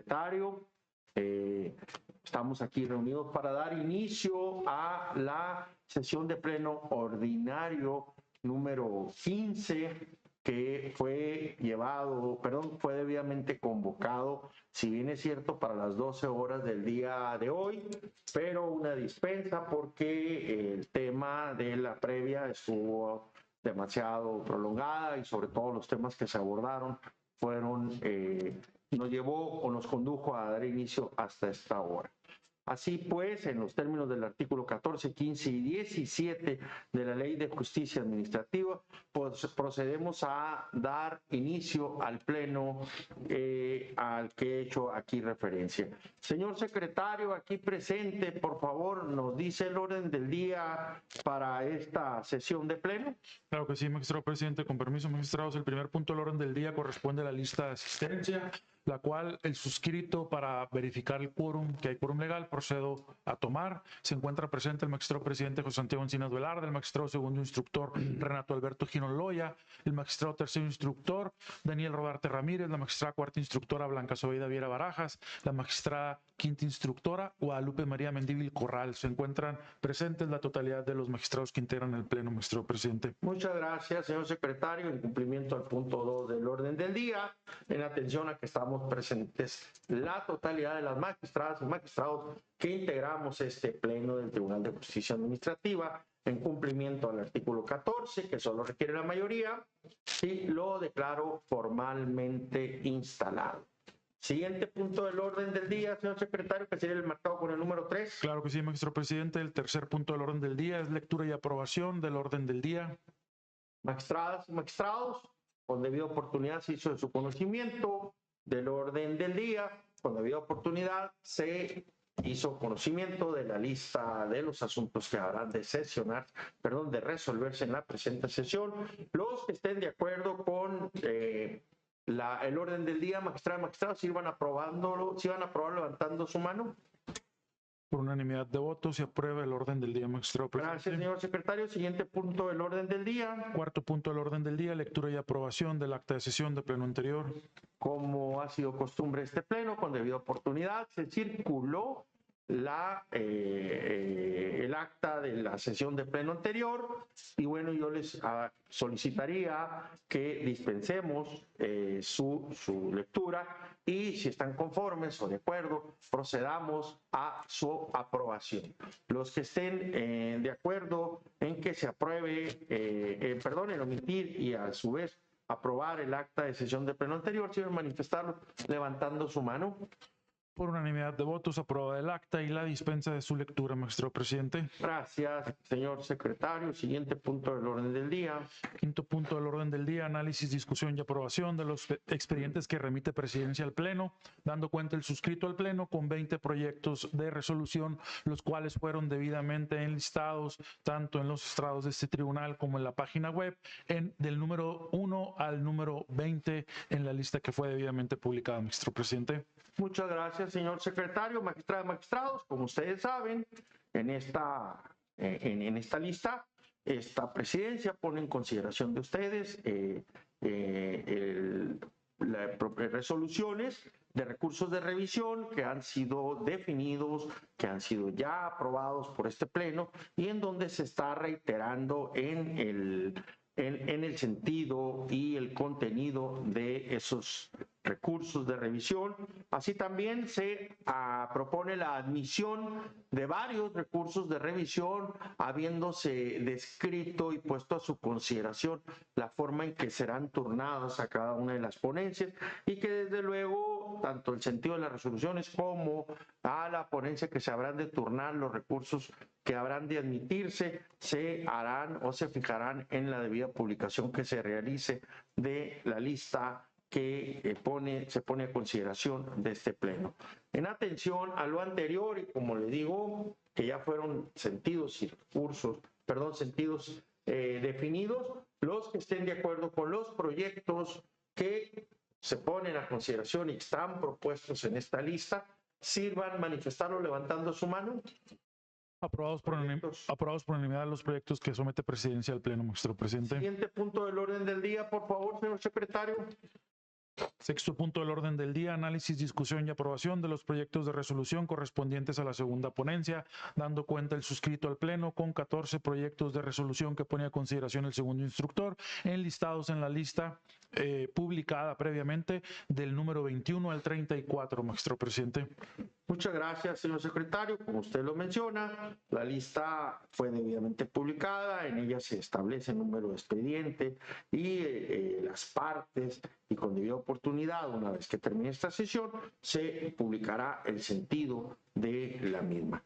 secretario. Estamos aquí reunidos para dar inicio a la sesión de pleno ordinario número 15 que fue fue debidamente convocado, si bien es cierto, para las 12 horas del día de hoy, pero una dispensa porque el tema de la previa estuvo demasiado prolongada y sobre todo los temas que se abordaron nos llevó o nos condujo a dar inicio hasta esta hora. Así pues, en los términos del artículo 14, 15 y 17 de la Ley de Justicia Administrativa, pues procedemos a dar inicio al pleno al que he hecho aquí referencia. Señor secretario, aquí presente, por favor, nos dice el orden del día para esta sesión de pleno. Claro que sí, magistrado presidente. Con permiso, magistrados, el primer punto del orden del día corresponde a la lista de asistencia, la cual el suscrito para verificar el quórum, que hay quórum legal, procedo a tomar. Se encuentra presente el magistrado presidente José Santiago Encinas Velarde, el magistrado segundo instructor Renato Alberto Girón Loya, el magistrado tercero instructor Daniel Rodarte Ramírez, la magistrada cuarta instructora Blanca Zobeida Viera Barajas, la magistrada quinta instructora Guadalupe María Mendívil Corral. Se encuentran presentes la totalidad de los magistrados que integran el pleno, magistrado presidente. Muchas gracias, señor secretario. En cumplimiento al punto 2 del orden del día, en atención a que estamos presentes la totalidad de las magistradas y magistrados que integramos este pleno del Tribunal de Justicia Administrativa, en cumplimiento al artículo 14, que solo requiere la mayoría, y lo declaro formalmente instalado. Siguiente punto del orden del día, señor secretario, que sería el marcado con el número 3. Claro que sí, magistrado presidente. El tercer punto del orden del día es lectura y aprobación del orden del día. Magistradas y magistrados, con debida oportunidad se hizo de su conocimiento del orden del día, con debida oportunidad se hizo conocimiento de la lista de los asuntos que habrán de de resolverse en la presente sesión. Los que estén de acuerdo con el orden del día, magistradas y magistrados, si van a aprobarlo levantando su mano. Por unanimidad de votos se aprueba el orden del día, magistrado presidente. Gracias, señor secretario. Siguiente punto del orden del día. Cuarto punto del orden del día, lectura y aprobación del acta de sesión de pleno anterior. Como ha sido costumbre este pleno, con debida oportunidad, se circuló el acta de la sesión de pleno anterior y bueno, yo les solicitaría que dispensemos su lectura y si están conformes o de acuerdo, procedamos a su aprobación. Los que estén de acuerdo en que se apruebe, en omitir y a su vez aprobar el acta de sesión de pleno anterior, si manifestarlo levantando su mano. Por unanimidad de votos, aprobada el acta y la dispensa de su lectura, magistrado presidente. Gracias, señor secretario. Siguiente punto del orden del día. Quinto punto del orden del día, análisis, discusión y aprobación de los expedientes que remite presidencia al pleno, dando cuenta el suscrito al pleno con 20 proyectos de resolución, los cuales fueron debidamente enlistados tanto en los estrados de este tribunal como en la página web, del número 1 al número 20 en la lista que fue debidamente publicada, magistrado presidente. Muchas gracias, señor secretario. Magistradas y magistrados, como ustedes saben, en esta lista, esta presidencia pone en consideración de ustedes resoluciones de recursos de revisión que han sido definidos, que han sido ya aprobados por este pleno y en donde se está reiterando en el sentido y el contenido de esos recursos de revisión. Así también se propone la admisión de varios recursos de revisión, habiéndose descrito y puesto a su consideración la forma en que serán turnadas a cada una de las ponencias y que desde luego tanto el sentido de las resoluciones como a la ponencia que se habrán de turnar, los recursos que habrán de admitirse, se harán o se fijarán en la debida publicación que se realice de la lista que se pone a consideración de este pleno. En atención a lo anterior, y como le digo, que ya fueron sentidos definidos, los que estén de acuerdo con los proyectos que se ponen a consideración y que están propuestos en esta lista, sirvan manifestarlo levantando su mano. Aprobados por unanimidad los proyectos que somete presidencia al pleno, magistrado presidente. Siguiente punto del orden del día, por favor, señor secretario. Sexto punto del orden del día, análisis, discusión y aprobación de los proyectos de resolución correspondientes a la segunda ponencia, dando cuenta el suscrito al Pleno con 14 proyectos de resolución que pone a consideración el segundo instructor, enlistados en la lista publicada previamente del número 21 al 34, magistrado presidente. Muchas gracias, señor secretario. Como usted lo menciona, la lista fue debidamente publicada, en ella se establece el número de expediente y las partes, y con debida oportunidad, una vez que termine esta sesión, se publicará el sentido de la misma.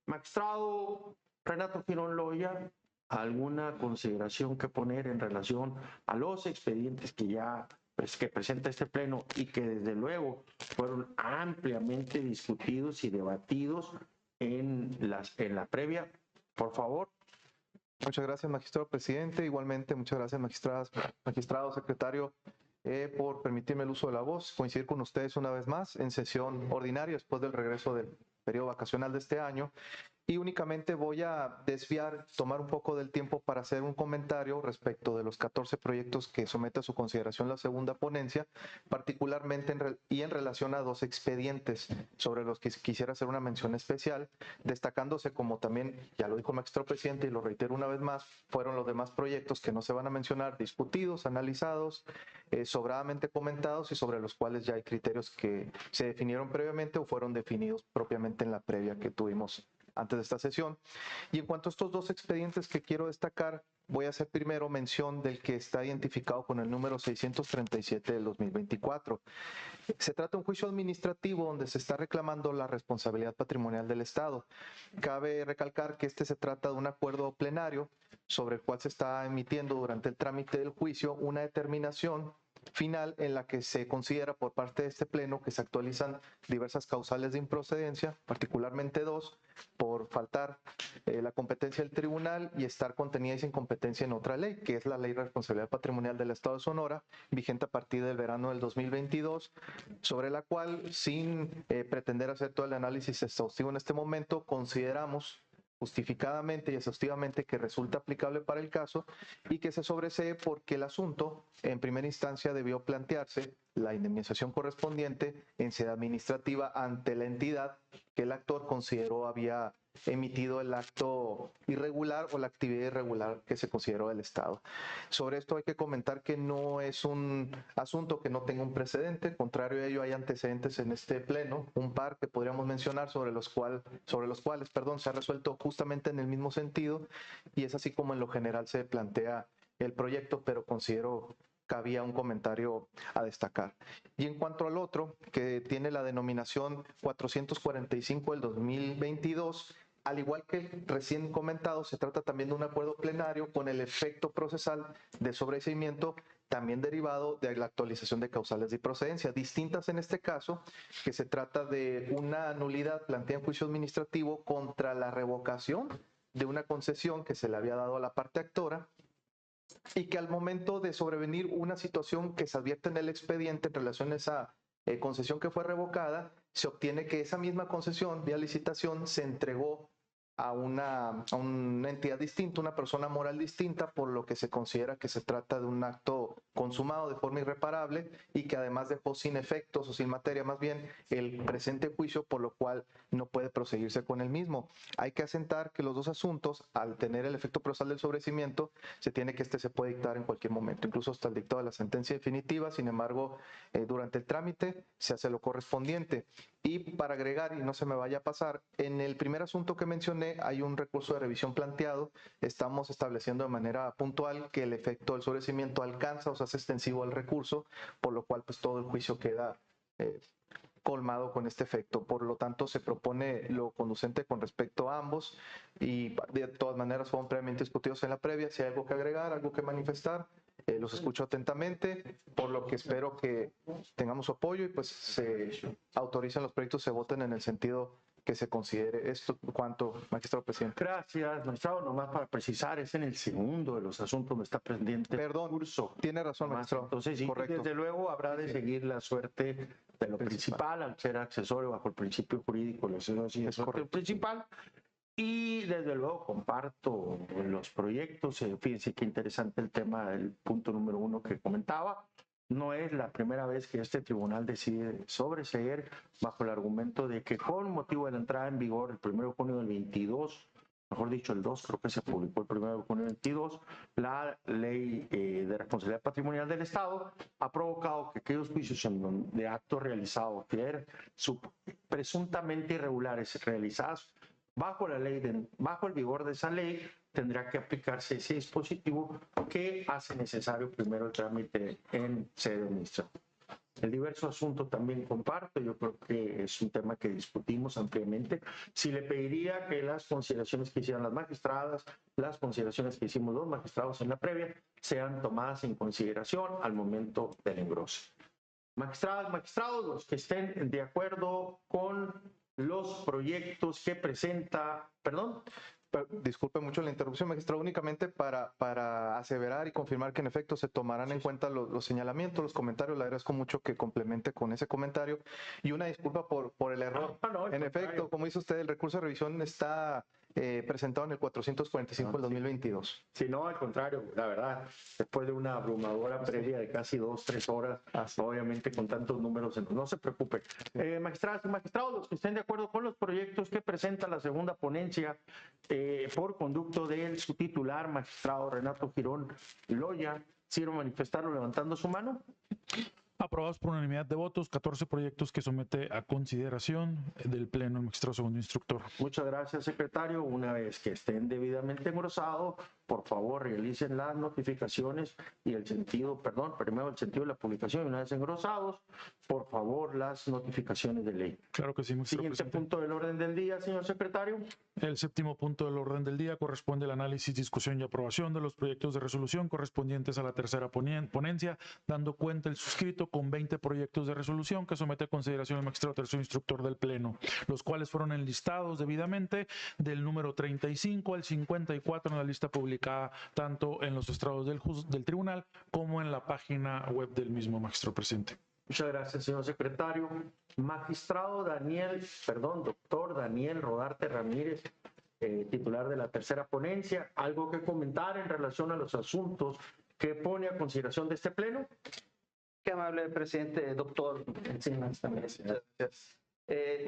Magistrado Renato Girón Loya, ¿alguna consideración que poner en relación a los expedientes que ya que presenta este pleno y que desde luego fueron ampliamente discutidos y debatidos en la previa? Por favor. Muchas gracias, magistrado presidente. Igualmente, muchas gracias, magistrado secretario, por permitirme el uso de la voz. Coincidir con ustedes una vez más en sesión ordinaria después del regreso del periodo vacacional de este año. Y únicamente voy a tomar un poco del tiempo para hacer un comentario respecto de los 14 proyectos que somete a su consideración la segunda ponencia, particularmente en relación a 2 expedientes sobre los que quisiera hacer una mención especial, destacándose, como también ya lo dijo el magistrado presidente y lo reitero una vez más, fueron los demás proyectos que no se van a mencionar, discutidos, analizados, sobradamente comentados y sobre los cuales ya hay criterios que se definieron previamente o fueron definidos propiamente en la previa que tuvimos antes de esta sesión. Y en cuanto a estos 2 expedientes que quiero destacar, voy a hacer primero mención del que está identificado con el número 637 del 2024. Se trata de un juicio administrativo donde se está reclamando la responsabilidad patrimonial del Estado. Cabe recalcar que se trata de un acuerdo plenario sobre el cual se está emitiendo durante el trámite del juicio una determinación final en la que se considera por parte de este pleno que se actualizan diversas causales de improcedencia, particularmente 2, por faltar la competencia del tribunal y estar contenidas sin competencia en otra ley, que es la Ley de Responsabilidad Patrimonial del Estado de Sonora, vigente a partir del verano del 2022, sobre la cual, sin pretender hacer todo el análisis exhaustivo en este momento, consideramos justificadamente y exhaustivamente que resulta aplicable para el caso y que se sobresee porque el asunto en primera instancia debió plantearse la indemnización correspondiente en sede administrativa ante la entidad que el actor consideró había emitido el acto irregular o la actividad irregular que se consideró del Estado. Sobre esto hay que comentar que no es un asunto que no tenga un precedente, contrario a ello hay antecedentes en este pleno, un par que podríamos mencionar sobre los cuales se ha resuelto justamente en el mismo sentido y es así como en lo general se plantea el proyecto, pero considero cabía un comentario a destacar. Y en cuanto al otro, que tiene la denominación 445 del 2022, al igual que el recién comentado, se trata también de un acuerdo plenario con el efecto procesal de sobreseimiento también derivado de la actualización de causales de procedencia, distintas en este caso, que se trata de una nulidad planteada en juicio administrativo contra la revocación de una concesión que se le había dado a la parte actora y que al momento de sobrevenir una situación que se advierte en el expediente en relación a esa concesión que fue revocada, se obtiene que esa misma concesión vía licitación se entregó a una entidad distinta, una persona moral distinta, por lo que se considera que se trata de un acto consumado de forma irreparable y que además dejó sin efectos o sin materia más bien el presente juicio, por lo cual no puede proseguirse con el mismo. Hay que asentar que los 2 asuntos, al tener el efecto procesal del sobreseimiento, se tiene que se puede dictar en cualquier momento, incluso hasta el dictado de la sentencia definitiva. Sin embargo, durante el trámite se hace lo correspondiente. Y para agregar, y no se me vaya a pasar, en el primer asunto que mencioné hay un recurso de revisión planteado. Estamos estableciendo de manera puntual que el efecto del sobreseimiento alcanza o se hace extensivo al recurso, por lo cual pues todo el juicio queda colmado con este efecto. Por lo tanto, se propone lo conducente con respecto a ambos y de todas maneras fueron previamente discutidos en la previa. Si hay algo que agregar, algo que manifestar, los escucho atentamente, por lo que espero que tengamos su apoyo y pues se autoricen los proyectos, se voten en el sentido que se considere. Esto cuanto, magistrado presidente. Gracias, magistrado. Nomás para precisar, es en el segundo de los asuntos donde está pendiente. Perdón, curso. Tiene razón, magistrado. Entonces, sí, correcto. desde luego habrá de seguir la suerte de lo principal, al ser accesorio bajo el principio jurídico, lo es correcto. Principal. Y desde luego comparto los proyectos. Fíjense qué interesante el tema del punto número 1 que comentaba. No es la primera vez que este tribunal decide sobreseer bajo el argumento de que con motivo de la entrada en vigor el 1 de junio del 22, mejor dicho el 2, creo que se publicó el 1 de junio del 22, la ley de responsabilidad patrimonial del Estado ha provocado que aquellos juicios de actos realizados que eran presuntamente irregulares realizados bajo la ley, bajo el vigor de esa ley, tendrá que aplicarse ese dispositivo que hace necesario primero el trámite en sede administrativa. El diverso asunto también comparto, yo creo que es un tema que discutimos ampliamente. Si le pediría que las consideraciones que hicieron las magistradas, las consideraciones que hicimos los magistrados en la previa, sean tomadas en consideración al momento del engrose. Magistradas, magistrados, los que estén de acuerdo con los proyectos que presenta, perdón. Disculpe mucho la interrupción, magistrado, únicamente para aseverar y confirmar que en efecto se tomarán en cuenta los señalamientos, los comentarios. Le agradezco mucho que complemente con ese comentario y una disculpa por el error. En efecto, como dice usted, el recurso de revisión está presentado en el 445 del 2022. Sí, no, al contrario, la verdad, después de una abrumadora previa de casi 2-3 horas, obviamente con tantos números, no se preocupe. Magistradas y magistrados, los que estén de acuerdo con los proyectos que presenta la segunda ponencia por conducto de su titular, magistrado Renato Girón Loya, quiero manifestarlo levantando su mano. Aprobados por unanimidad de votos, 14 proyectos que somete a consideración del Pleno el magistrado segundo instructor. Muchas gracias, secretario. Una vez que estén debidamente engrosados, por favor, realicen las notificaciones y el sentido, primero el sentido de la publicación y una vez engrosados, por favor, las notificaciones de ley. Claro que sí, magistrado Siguiente presidente. punto del orden del día, señor secretario. El séptimo punto del orden del día corresponde al análisis, discusión y aprobación de los proyectos de resolución correspondientes a la tercera ponencia, dando cuenta el suscrito con 20 proyectos de resolución que somete a consideración el magistrado tercero instructor del Pleno, los cuales fueron enlistados debidamente del número 35 al 54 en la lista publicada tanto en los estrados del tribunal como en la página web del mismo magistrado presidente. Muchas gracias, señor secretario. Doctor Daniel Rodarte Ramírez, titular de la tercera ponencia, ¿algo que comentar en relación a los asuntos que pone a consideración de este Pleno? Qué amable, presidente, doctor.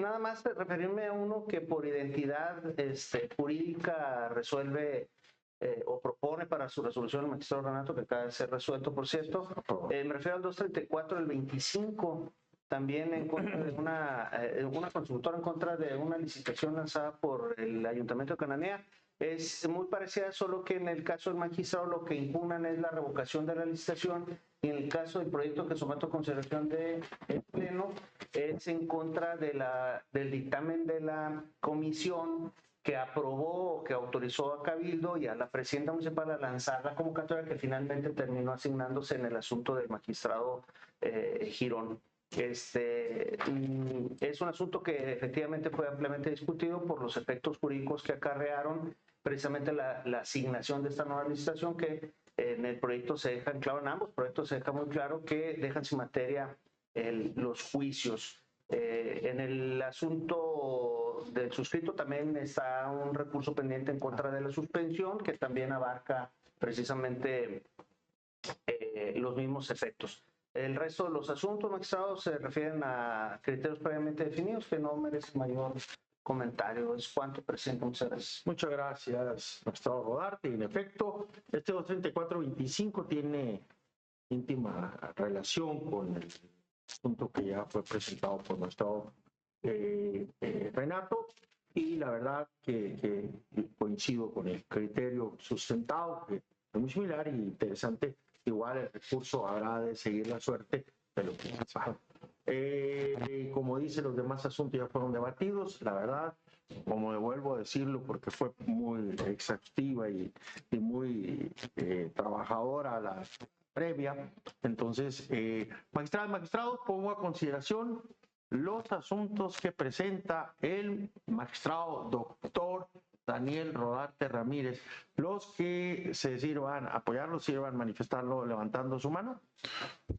Nada más referirme a uno que por identidad jurídica resuelve o propone para su resolución el magistrado Renato, que acaba de ser resuelto, por cierto. Me refiero al 234 del 25, también en contra de una consultora en contra de una licitación lanzada por el Ayuntamiento de Cananea. Es muy parecida, solo que en el caso del magistrado lo que impugnan es la revocación de la licitación y en el caso del proyecto que someto a consideración del Pleno es en contra del dictamen de la comisión que aprobó, que autorizó a Cabildo y a la presidenta municipal a lanzar la convocatoria que finalmente terminó asignándose en el asunto del magistrado Girón. Es un asunto que efectivamente fue ampliamente discutido por los efectos jurídicos que acarrearon precisamente la asignación de esta nueva licitación, que en el proyecto se deja en claro, en ambos proyectos se deja muy claro que dejan sin materia los juicios. En el asunto del suscrito también está un recurso pendiente en contra de la suspensión que también abarca precisamente los mismos efectos. El resto de los asuntos, magistrados, se refieren a criterios previamente definidos que no merecen mayor comentario. Es cuanto, presidente. Muchas gracias. Muchas gracias, magistrado Rodarte. En efecto, este 234-25 tiene íntima relación con el asunto que ya fue presentado por nuestro Renato, y la verdad que coincido con el criterio sustentado, que es muy similar y interesante. Igual el recurso habrá de seguir la suerte de lo que pasa. Como dice, los demás asuntos ya fueron debatidos. La verdad, como me vuelvo a decirlo, porque fue muy exhaustiva y muy trabajadora la previa. Entonces, magistrados, pongo a consideración los asuntos que presenta el magistrado doctor Daniel Rodarte Ramírez. Los que se sirvan apoyarlo, sirvan manifestarlo levantando su mano.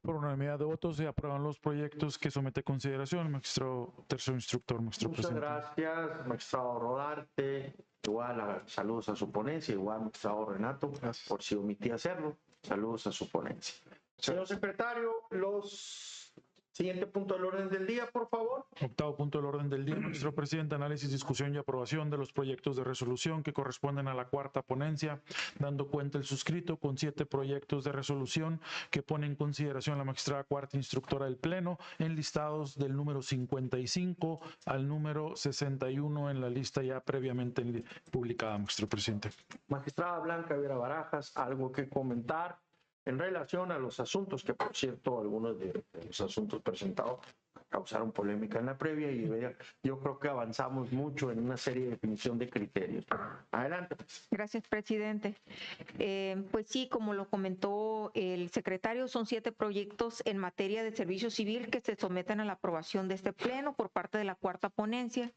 Por unanimidad de votos se aprueban los proyectos que somete a consideración el magistrado tercero instructor, magistrado Muchas presidente. gracias, magistrado Rodarte. Igual saludos a su ponencia, igual magistrado Renato, por si omití hacerlo. Saludos a su ponencia. Señor secretario, los siguiente punto del orden del día, por favor. Octavo punto del orden del día, magistrado presidente, análisis, discusión y aprobación de los proyectos de resolución que corresponden a la cuarta ponencia, dando cuenta el suscrito con 7 proyectos de resolución que pone en consideración la magistrada cuarta instructora del Pleno, enlistados del número 55 al número 61 en la lista ya previamente publicada, magistrado presidente. Magistrada Blanca Vera Barajas, algo que comentar en relación a los asuntos, que por cierto algunos de los asuntos presentados causaron polémica en la previa y yo creo que avanzamos mucho en una serie de definición de criterios. Adelante. Gracias, presidente. Pues sí, como lo comentó el secretario, son 7 proyectos en materia de servicio civil que se someten a la aprobación de este pleno por parte de la cuarta ponencia.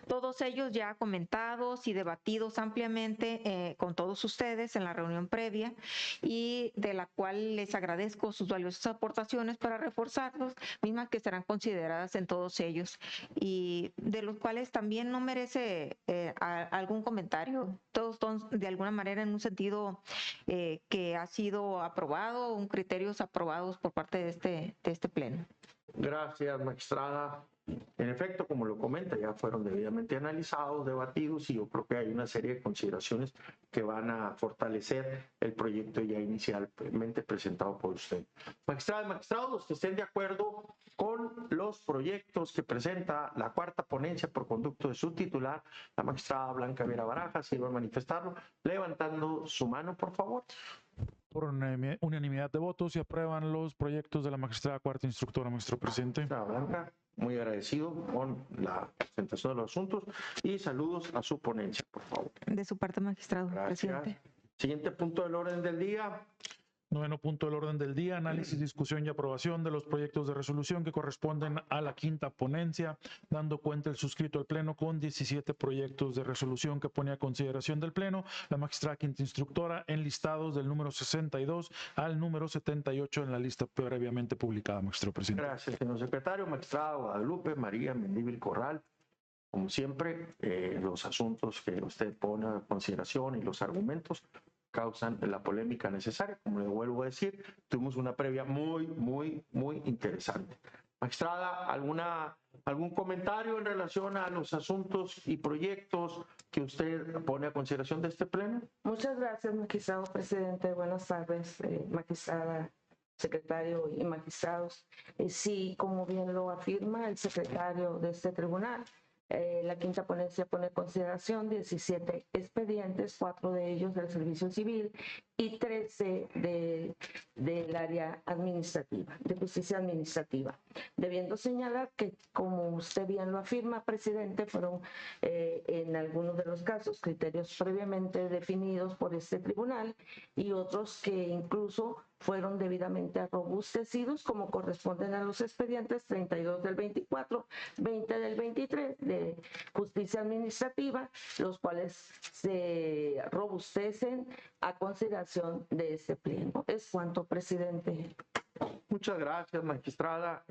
Todos ellos ya comentados y debatidos ampliamente con todos ustedes en la reunión previa y de la cual les agradezco sus valiosas aportaciones para reforzarlos, mismas que serán consideradas en todos ellos y de los cuales también no merece algún comentario. Todos son de alguna manera en un sentido que ha sido aprobado, criterios aprobados por parte de este pleno. Gracias, magistrada. En efecto, como lo comenta, ya fueron debidamente analizados, debatidos y yo creo que hay una serie de consideraciones que van a fortalecer el proyecto ya inicialmente presentado por usted. Magistrada y magistrados, los que estén de acuerdo con los proyectos que presenta la cuarta ponencia por conducto de su titular, la magistrada Blanca Vera Barajas, sirva a manifestarlo, levantando su mano, por favor. Por unanimidad de votos, se aprueban los proyectos de la magistrada cuarta instructora, magistrado presidente. Magistrada Blanca, muy agradecido con la presentación de los asuntos y saludos a su ponencia, por favor. De su parte, magistrado, Gracias. presidente. Siguiente punto del orden del día. Noveno punto del orden del día, análisis, discusión y aprobación de los proyectos de resolución que corresponden a la quinta ponencia, dando cuenta el suscrito al Pleno con 17 proyectos de resolución que pone a consideración del Pleno la magistrada quinta instructora enlistados del número 62 al número 78 en la lista previamente publicada, magistrado presidente. Gracias, señor secretario. Magistrada Guadalupe María Mendívil Corral. Como siempre, los asuntos que usted pone a consideración y los argumentos causan la polémica necesaria. Como le vuelvo a decir, tuvimos una previa muy interesante. Magistrada, ¿algún comentario en relación a los asuntos y proyectos que usted pone a consideración de este pleno? Muchas gracias, magistrado presidente. Buenas tardes, magistrada, secretario y magistrados. Sí, como bien lo afirma el secretario de este tribunal, la quinta ponencia pone en consideración 17 expedientes, 4 de ellos del servicio civil y 13 del área administrativa, de justicia administrativa. Debiendo señalar que, como usted bien lo afirma, presidente, fueron en algunos de los casos criterios previamente definidos por este tribunal y otros que incluso fueron debidamente robustecidos, como corresponden a los expedientes 32 del 24, 20 del 23 de justicia administrativa, los cuales se robustecen a consideración de este pleno. Es cuanto, presidente. Muchas gracias, magistrada.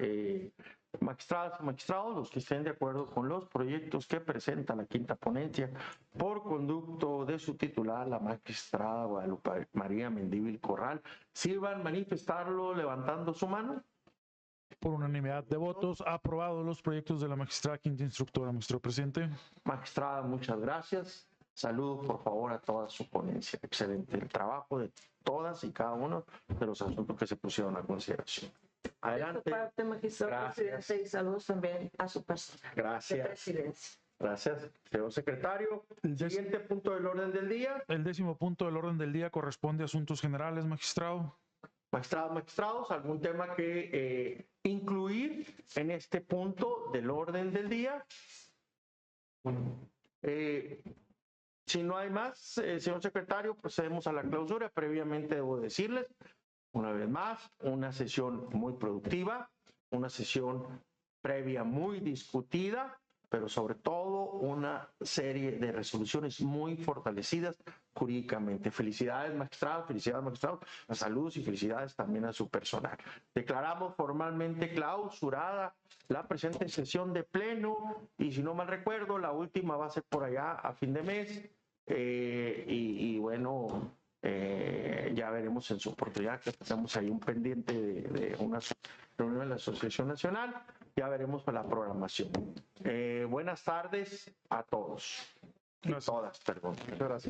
Magistradas y magistrados, los que estén de acuerdo con los proyectos que presenta la quinta ponencia por conducto de su titular, la magistrada Guadalupe María Mendívil Corral, sirvan manifestarlo levantando su mano. Por unanimidad de votos, aprobados los proyectos de la magistrada quinta instructora, magistrado presidente. Magistrada, muchas gracias. Saludo, por favor, a toda su ponencia. Excelente el trabajo de todas y cada uno de los asuntos que se pusieron a consideración. Adelante. De su parte, magistrado presidente, y saludos también a su persona. Gracias. De presidencia. Gracias, señor secretario. El Siguiente punto del orden del día. El 10º punto del orden del día corresponde a asuntos generales, magistrado. Magistradas, magistrados, ¿algún tema que incluir en este punto del orden del día? Si no hay más, señor secretario, procedemos a la clausura. Previamente debo decirles, una vez más, una sesión muy productiva, una sesión previa muy discutida, pero sobre todo una serie de resoluciones muy fortalecidas jurídicamente. Felicidades, magistrados, saludos y felicidades también a su personal. Declaramos formalmente clausurada la presente sesión de pleno y, si no mal recuerdo, la última va a ser por allá a fin de mes. Y bueno, Ya veremos en su oportunidad, que tenemos ahí un pendiente de una reunión de la Asociación Nacional. Ya veremos la programación. Buenas tardes a todos. Y Gracias. todas, perdón. Muchas gracias.